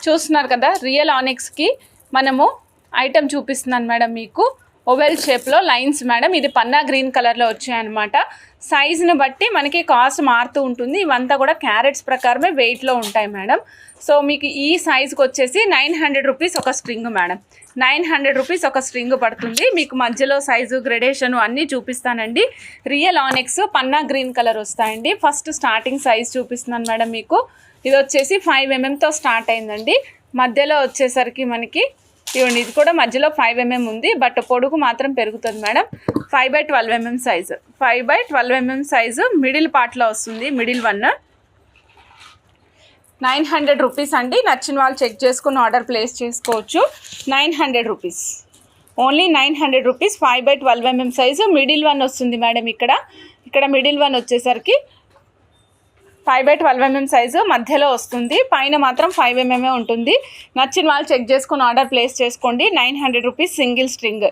చూస్తున్నారు కదా, రియల్ ఆనిక్స్కి మనము ఐటమ్ చూపిస్తున్నాను మేడం. మీకు ఓవెల్ షేప్లో లైన్స్ మేడం. ఇది పన్నా గ్రీన్ కలర్లో వచ్చాయన్నమాట. సైజుని బట్టి మనకి కాస్ట్ మారుతూ ఉంటుంది. ఇవంతా కూడా క్యారెట్స్ ప్రకారమే వెయిట్లో ఉంటాయి మేడం. సో మీకు ఈ సైజుకి వచ్చేసి 900 రూపీస్ ఒక స్ట్రింగ్ మేడం. 900 రూపీస్ ఒక స్ట్రింగ్ పడుతుంది. మీకు మధ్యలో సైజు గ్రెడేషన్ అన్నీ చూపిస్తానండి. రియల్ ఆనిక్స్ పన్నా గ్రీన్ కలర్ వస్తాయండి. ఫస్ట్ స్టార్టింగ్ సైజ్ చూపిస్తున్నాను మేడం మీకు. ఇది వచ్చేసి 5 mmతో స్టార్ట్ అయిందండి. మధ్యలో వచ్చేసరికి మనకి ఇవ్వండి, ఇది కూడా మధ్యలో 5 mm ఉంది, బట్ పొడుగు మాత్రం పెరుగుతుంది madam. 5/12 mm size, 5/12 mm size middle పార్ట్లో వస్తుంది. మిడిల్ వన్ 900 రూపీస్ అండి. నచ్చిన వాళ్ళు చెక్ చేసుకుని ఆర్డర్ ప్లేస్ చేసుకోవచ్చు. 900 rupees, only 900 rupees. 5/12 mm size middle one వస్తుంది మేడం. ఇక్కడ మిడిల్ వన్ వచ్చేసరికి 5/12 mm సైజు మధ్యలో వస్తుంది. పైన మాత్రం 5 mm ఉంటుంది. నచ్చిన వాళ్ళు చెక్ చేసుకుని ఆర్డర్ ప్లేస్ చేసుకోండి. 900 రూపీస్ సింగిల్ స్ట్రింగ్.